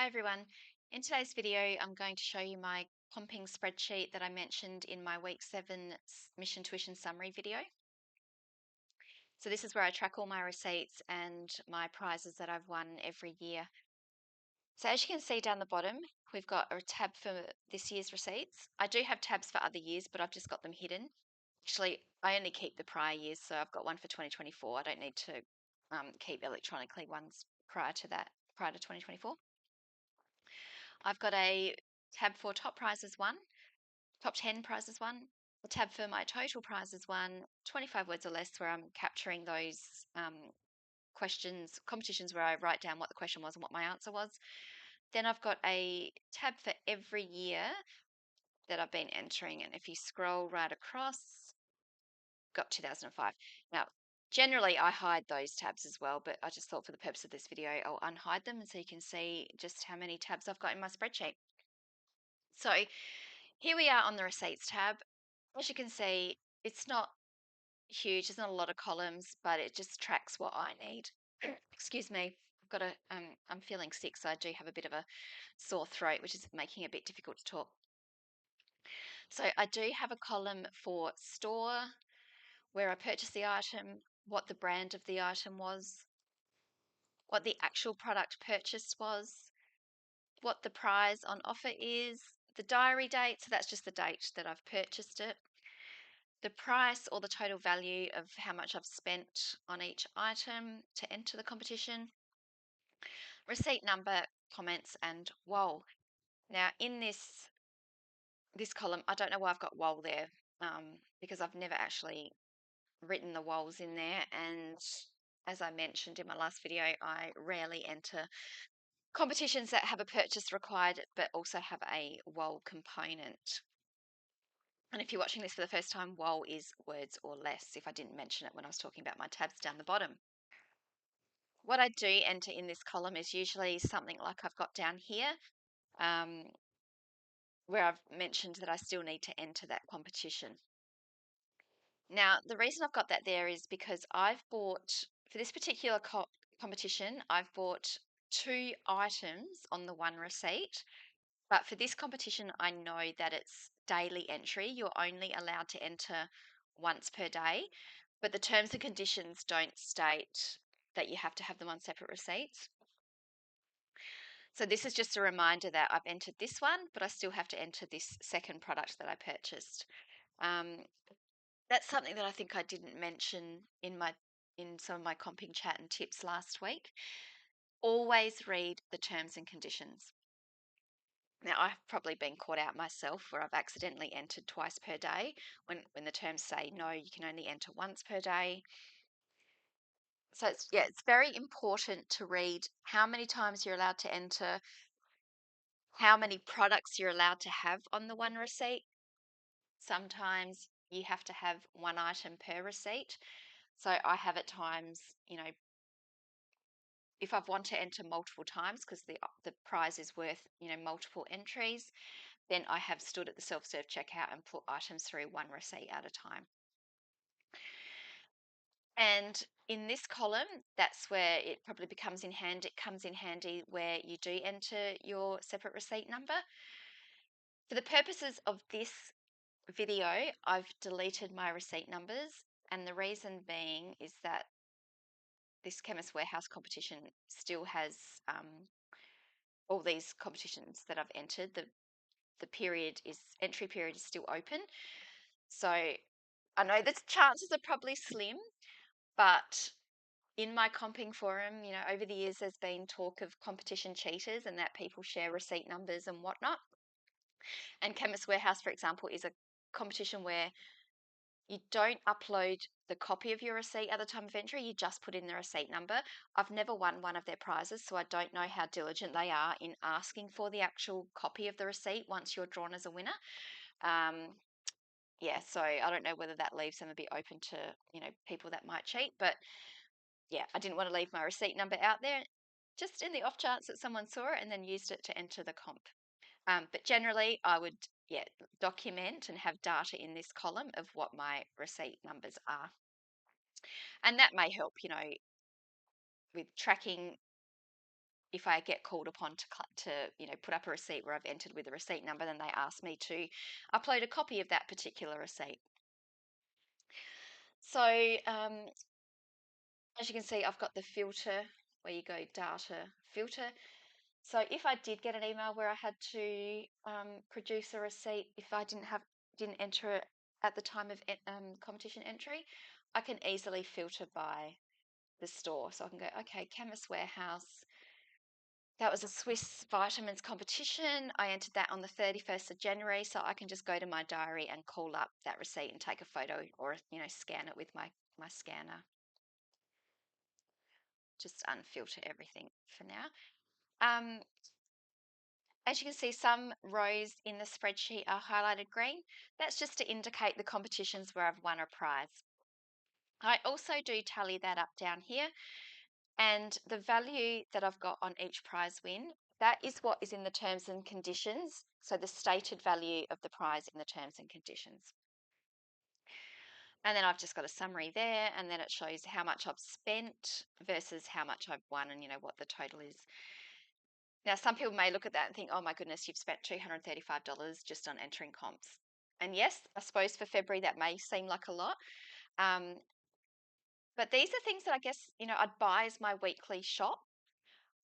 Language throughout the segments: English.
Hi everyone. In today's video, I'm going to show you my comping spreadsheet that I mentioned in my week 7 mission tuition summary video. So this is where I track all my receipts and my prizes that I've won every year. So as you can see down the bottom, we've got a tab for this year's receipts. I do have tabs for other years, but I've just got them hidden. Actually, I only keep the prior years, so I've got one for 2024. I don't need to keep electronically ones prior to that, prior to 2024. I've got a tab for top prizes won, top 10 prizes won, a tab for my total prizes won, 25 words or less, where I'm capturing those competitions where I write down what the question was and what my answer was. Then I've got a tab for every year that I've been entering. And if you scroll right across, got 2005. Now, generally I hide those tabs as well, but I just thought for the purpose of this video, I'll unhide them and so you can see just how many tabs I've got in my spreadsheet. So here we are on the receipts tab. As you can see, it's not huge. There's not a lot of columns, but it just tracks what I need. Excuse me. I'm feeling sick, so I do have a bit of a sore throat, which is making it a bit difficult to talk. So I do have a column for store, where I purchased the item, what the brand of the item was, what the actual product purchased was, what the price on offer is, the diary date, so that's just the date that I've purchased it, the price or the total value of how much I've spent on each item to enter the competition, receipt number, comments, and WOL. Now in this column, I don't know why I've got WOL there, because I've never actually written the WOLs in there, and as I mentioned in my last video, I rarely enter competitions that have a purchase required but also have a WOL component. And if you're watching this for the first time, WOL is words or less, if I didn't mention it when I was talking about my tabs down the bottom. What I do enter in this column is usually something like I've got down here, where I've mentioned that I still need to enter that competition. Now, the reason I've got that there is because I've bought, for this particular competition, I've bought 2 items on the one receipt. But for this competition, I know that it's daily entry. You're only allowed to enter once per day, but the terms and conditions don't state that you have to have them on separate receipts. So this is just a reminder that I've entered this one, but I still have to enter this second product that I purchased. That's something that I think I didn't mention in some of my comping chat and tips last week. Always read the terms and conditions. Now, I've probably been caught out myself where I've accidentally entered twice per day when the terms say, no, you can only enter once per day. So it's very important to read how many times you're allowed to enter, how many products you're allowed to have on the one receipt. Sometimes you have to have one item per receipt. So I have at times, if I've want to enter multiple times because the prize is worth, multiple entries, then I have stood at the self-serve checkout and put items through one receipt at a time. And in this column, that's where it probably becomes in hand. It comes in handy where you do enter your separate receipt number. For the purposes of this video, I've deleted my receipt numbers. And the reason being is that this Chemist Warehouse competition still has all these competitions that I've entered. The entry period is still open. So I know the chances are probably slim, but in my comping forum, over the years, there's been talk of competition cheaters and that people share receipt numbers and whatnot. And Chemist Warehouse, for example, is a competition where you don't upload the copy of your receipt at the time of entry, you just put in the receipt number. I've never won one of their prizes, so I don't know how diligent they are in asking for the actual copy of the receipt once you're drawn as a winner. So I don't know whether that leaves them a bit open to, people that might cheat. But yeah, I didn't want to leave my receipt number out there just in the off chance that someone saw it and then used it to enter the comp. But generally, I would, document and have data in this column of what my receipt numbers are. And that may help, with tracking if I get called upon to put up a receipt where I've entered with a receipt number, then they ask me to upload a copy of that particular receipt. So as you can see, I've got the filter where you go data filter. So if I did get an email where I had to produce a receipt, if I didn't enter it at the time of competition entry, I can easily filter by the store. So I can go, okay, Chemist Warehouse. That was a Swiss vitamins competition. I entered that on the 31st of January, so I can just go to my diary and call up that receipt and take a photo or scan it with my scanner. Just unfilter everything for now. As you can see, some rows in the spreadsheet are highlighted green. That's just to indicate the competitions where I've won a prize. I also do tally that up down here, and the value that I've got on each prize win, that is what is in the terms and conditions. So the stated value of the prize in the terms and conditions. And then I've just got a summary there, and then it shows how much I've spent versus how much I've won and what the total is. Now, some people may look at that and think, oh my goodness, you've spent $235 just on entering comps. And yes, I suppose for February that may seem like a lot. But these are things that I guess, I'd buy as my weekly shop.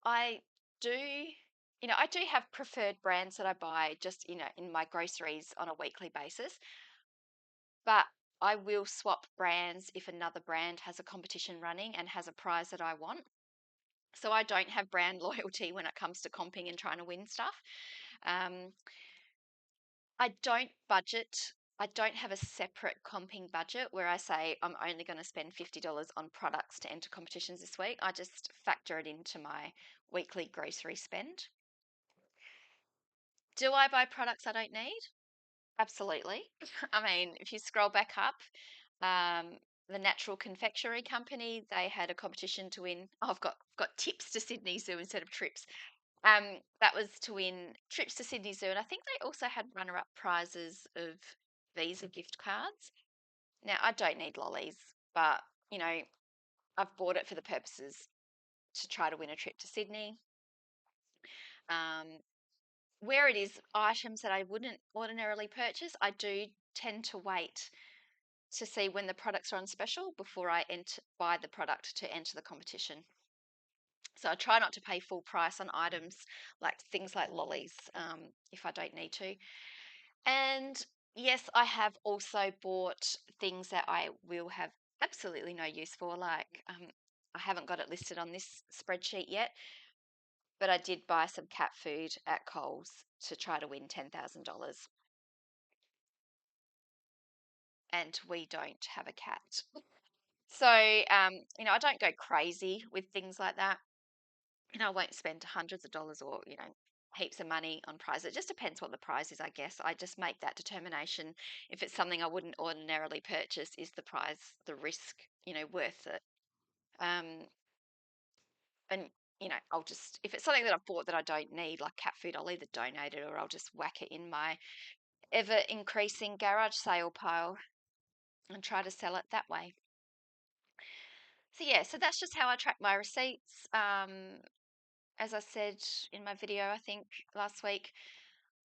I do, I do have preferred brands that I buy just, in my groceries on a weekly basis. But I will swap brands if another brand has a competition running and has a prize that I want. So I don't have brand loyalty when it comes to comping and trying to win stuff. I don't budget. I don't have a separate comping budget where I say I'm only going to spend $50 on products to enter competitions this week. I just factor it into my weekly grocery spend. Do I buy products I don't need? Absolutely. I mean, if you scroll back up, the Natural Confectionery Company, they had a competition to win. Oh, I've got tips to Sydney Zoo instead of trips. That was to win trips to Sydney Zoo, and I think they also had runner-up prizes of Visa gift cards. Now, I don't need lollies, but I've bought it for the purposes to try to win a trip to Sydney. Where it is items that I wouldn't ordinarily purchase, I do tend to wait to see when the products are on special before I buy the product to enter the competition. So I try not to pay full price on items like things like lollies if I don't need to. And yes, I have also bought things that I will have absolutely no use for. Like I haven't got it listed on this spreadsheet yet, but I did buy some cat food at Coles to try to win $10,000. And we don't have a cat. So, I don't go crazy with things like that. I won't spend hundreds of dollars or, heaps of money on prizes. It just depends what the prize is, I guess. I just make that determination. If it's something I wouldn't ordinarily purchase, is the prize, the risk, worth it? Um, and, I'll just, if it's something that I've bought that I don't need, like cat food, I'll either donate it or I'll just whack it in my ever increasing garage sale pile and try to sell it that way. So, yeah, so that's just how I track my receipts. As I said in my video, I think last week,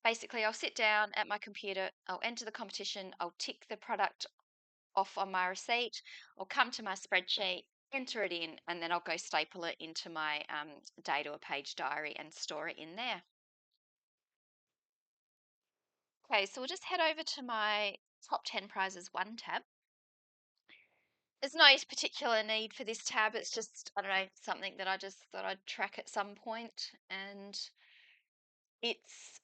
basically I'll sit down at my computer, I'll enter the competition, I'll tick the product off on my receipt, I'll come to my spreadsheet, enter it in, and then I'll go staple it into my day to a page diary and store it in there. Okay, so we'll just head over to my top 10 prizes one tab. There's no particular need for this tab. It's just, I don't know, something that I just thought I'd track at some point. And it's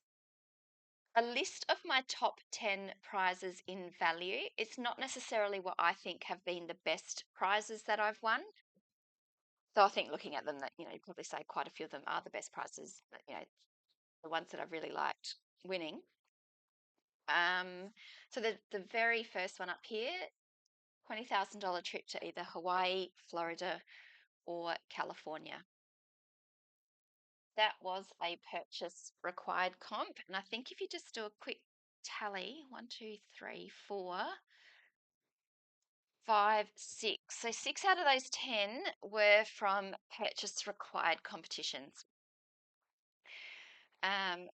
a list of my top 10 prizes in value. It's not necessarily what I think have been the best prizes that I've won. So I think looking at them that, you probably say quite a few of them are the best prizes, but, the ones that I've really liked winning. So the very first one up here, $20,000 trip to either Hawaii, Florida, or California. That was a purchase required comp. And I think if you just do a quick tally, 1, 2, 3, 4, 5, 6. So 6 out of those 10 were from purchase required competitions.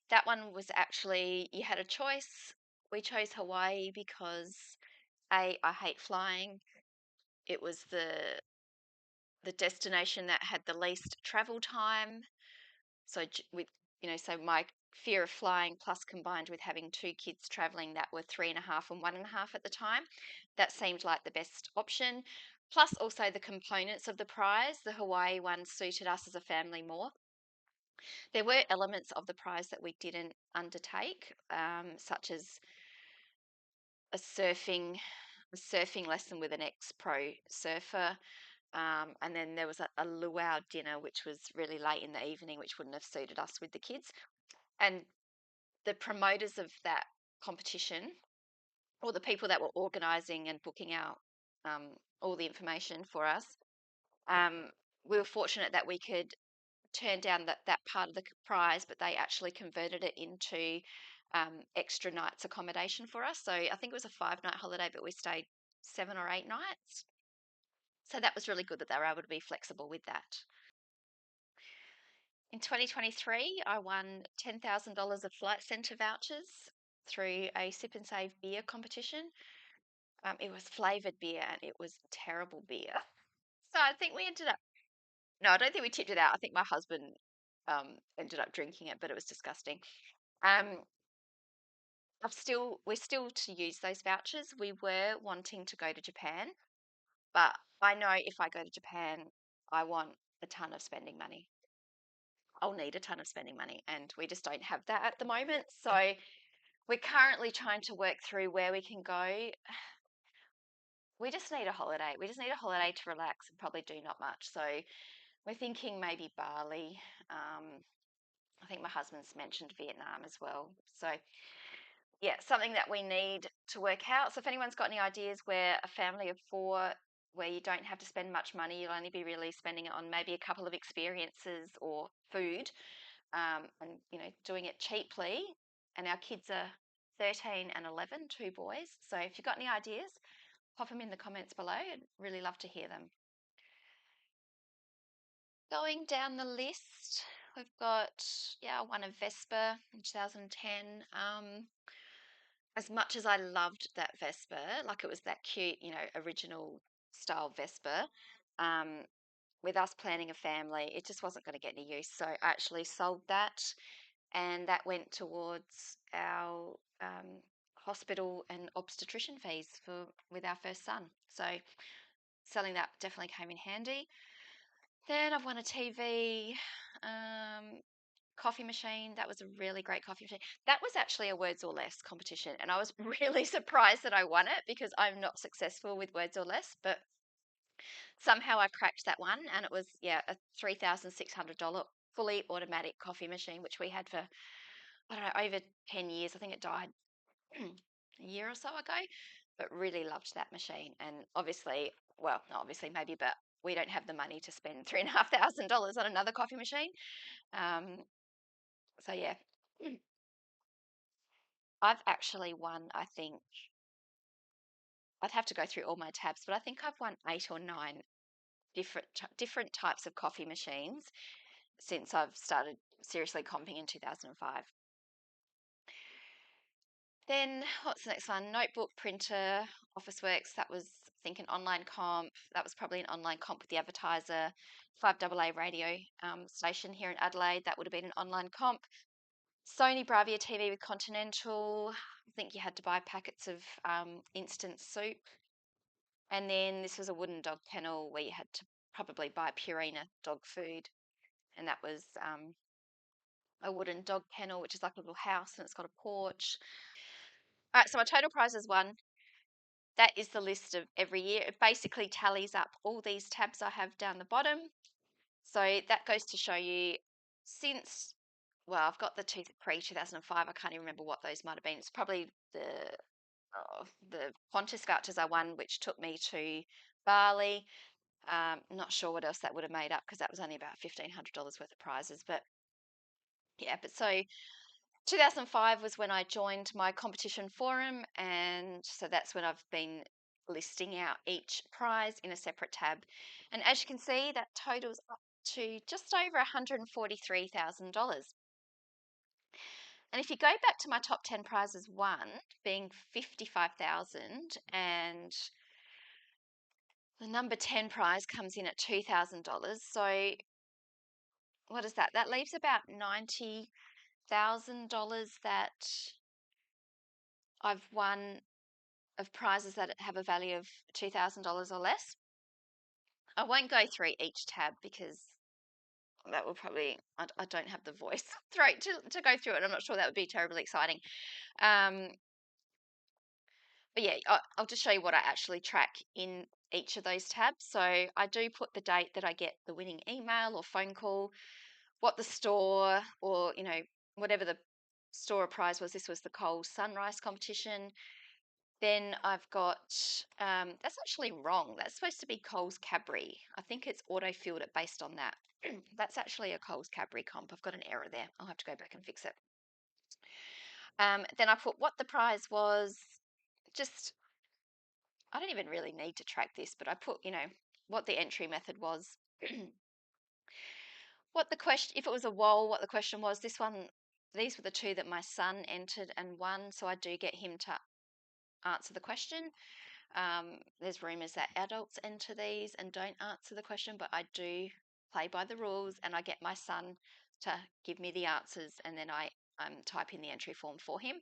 That one was actually, you had a choice. We chose Hawaii because I hate flying. It was the destination that had the least travel time. So with so my fear of flying plus combined with having two kids traveling that were 3.5 and 1.5 at the time, that seemed like the best option. Plus also the components of the prize, the Hawaii one suited us as a family more. There were elements of the prize that we didn't undertake, such as a surfing lesson with an ex-pro surfer. And then there was a luau dinner, which was really late in the evening, which wouldn't have suited us with the kids. And the promoters of that competition, or the people that were organising and booking out all the information for us, we were fortunate that we could turn down that part of the prize, but they actually converted it into extra nights accommodation for us. So I think it was a 5-night holiday, but we stayed 7 or 8 nights. So that was really good that they were able to be flexible with that. In 2023, I won $10,000 of Flight Centre vouchers through a Sip and Save beer competition. It was flavoured beer and it was terrible beer. So I think we ended up, no, I don't think we tipped it out. I think my husband ended up drinking it, but it was disgusting. Um, we're still to use those vouchers. We were wanting to go to Japan, but I know if I go to Japan, I want a ton of spending money. I'll need a ton of spending money, and we just don't have that at the moment. So we're currently trying to work through where we can go. We just need a holiday. We just need a holiday to relax and probably do not much. So we're thinking maybe Bali. I think my husband's mentioned Vietnam as well. So yeah, something that we need to work out. So if anyone's got any ideas where a family of 4, where you don't have to spend much money, you'll only be really spending it on maybe a couple of experiences or food, and doing it cheaply. And our kids are 13 and 11, 2 boys. So if you've got any ideas, pop them in the comments below. I'd really love to hear them. Going down the list, we've got, I won a Vespa in 2010. As much as I loved that Vespa, like it was that cute, original style Vespa, um, with us planning a family, it just wasn't going to get any use. So I actually sold that, and that went towards our hospital and obstetrician fees with our first son. So selling that definitely came in handy. Then I've won a TV, coffee machine. That was a really great coffee machine. That was actually a words or less competition, and I was really surprised that I won it because I'm not successful with words or less, but somehow I cracked that one, and it was a $3,600 fully automatic coffee machine, which we had for, I don't know, over 10 years. I think it died a year or so ago, but really loved that machine. And obviously, well, not obviously, maybe, but we don't have the money to spend $3,500 on another coffee machine. So yeah, I've actually won, I think, I'd have to go through all my tabs, but I think I've won 8 or 9 different types of coffee machines since I've started seriously comping in 2005. Then what's the next one? Notebook, printer, Officeworks. That was, I think, an online comp. That was probably an online comp with the advertiser. 5AA radio station here in Adelaide. That would have been an online comp. Sony Bravia TV with Continental. I think you had to buy packets of instant soup. And then this was a wooden dog kennel where you had to probably buy Purina dog food. And that was a wooden dog kennel, which is like a little house and it's got a porch. All right, so my total prize is 1. That is the list of every year. It basically tallies up all these tabs I have down the bottom. So that goes to show you since, well, I've got the pre-2005. I can't even remember what those might have been. It's probably the Qantas vouchers I won, which took me to Bali. Not sure what else that would have made up because that was only about $1,500 worth of prizes. But yeah, but so 2005 was when I joined my competition forum, and so that's when I've been listing out each prize in a separate tab. And as you can see, that totals up to just over $143,000. And if you go back to my top 10 prizes won, being 55,000, and the number 10 prize comes in at $2,000. So what is that? That leaves about $90,000 that I've won of prizes that have a value of $2,000 or less. I won't go through each tab because that will probably, I don't have the voice throat to go through it. I'm not sure that would be terribly exciting. But yeah, I'll just show you what I actually track in each of those tabs. So I do put the date that I get the winning email or phone call, what the store or, whatever the store prize was. This was the Coles Sunrise competition. Then I've got, that's actually wrong. That's supposed to be Coles Cadbury. I think it's auto-filled it based on that. That's actually a Coles Cadbury comp. I've got an error there. I'll have to go back and fix it. Then I put what the prize was. Just, I don't even really need to track this, but I put, what the entry method was. What the question, if it was a WOL, what the question was. These were the two that my son entered and won, so I do get him to answer the question. There's rumours that adults enter these and don't answer the question, but I do play by the rules, and I get my son to give me the answers, and then I type in the entry form for him.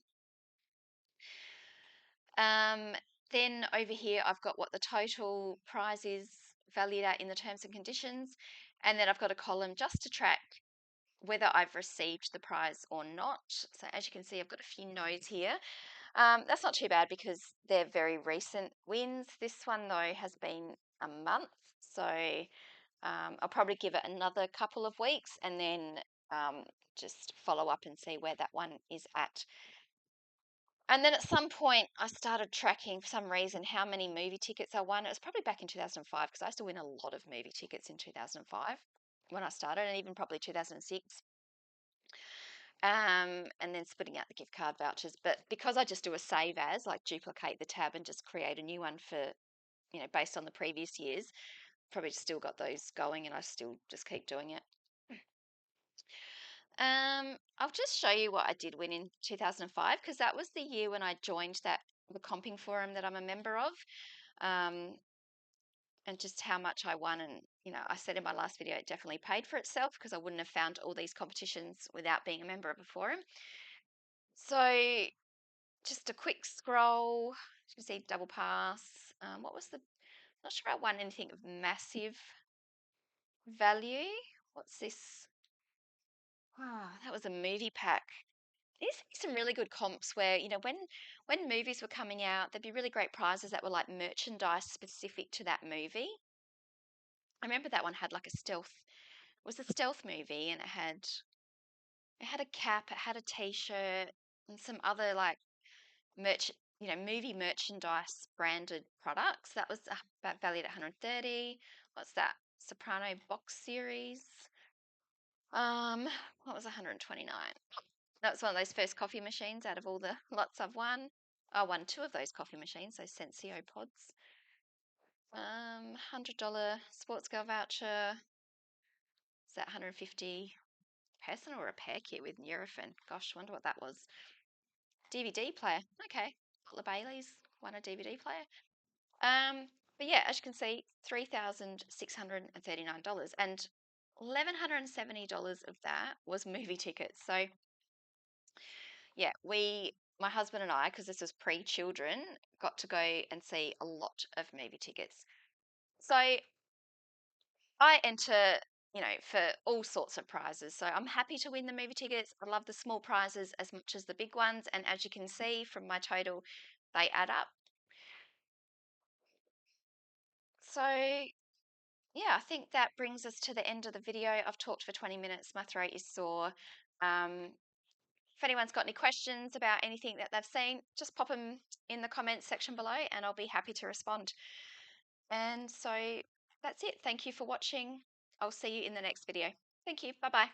Then over here, I've got what the total prize is valued at in the terms and conditions, and then I've got a column just to track whether I've received the prize or not. So as you can see, I've got a few no's here. That's not too bad because they're very recent wins. This one, though, has been a month, so I'll probably give it another couple of weeks and then just follow up and see where that one is at. And then at some point, I started tracking, for some reason, how many movie tickets I won. It was probably back in 2005 because I used to win a lot of movie tickets in 2005 when I started, and even probably 2006. And then splitting out the gift card vouchers. But because I just do a save as, like duplicate the tab and just create a new one for, based on the previous years, probably still got those going, and I still just keep doing it. I'll just show you what I did win in 2005 because that was the year when I joined the comping forum that I'm a member of, and just how much I won. And I said in my last video it definitely paid for itself because I wouldn't have found all these competitions without being a member of a forum. So just a quick scroll. You can see double pass. What was not sure I won anything of massive value. What's this? That was a movie pack. There's some really good comps where, when movies were coming out, there'd be really great prizes that were like merchandise specific to that movie. I remember that one had like it was a stealth movie, and it had a cap, it had a t-shirt, and some other like movie merchandise branded products. That was about valued at 130. What's that? Soprano box series. What was 129? That was one of those first coffee machines out of all the lots I've won. I won 2 of those coffee machines, those Senseo pods. $100 sports girl voucher. Is that 150 person or a pair kit with Nurofen? Gosh, wonder what that was. DVD player. Okay. Couple of Baileys, won a DVD player. But yeah, as you can see, $3,639, and $1,170 of that was movie tickets. So yeah, my husband and I, because this was pre-children, got to go and see a lot of movie tickets. So I enter, for all sorts of prizes. So I'm happy to win the movie tickets. I love the small prizes as much as the big ones. And as you can see from my total, they add up. So yeah, I think that brings us to the end of the video. I've talked for 20 minutes. My throat is sore. If anyone's got any questions about anything that they've seen, just pop them in the comments section below and I'll be happy to respond. And so that's it. Thank you for watching. I'll see you in the next video. Thank you. Bye-bye.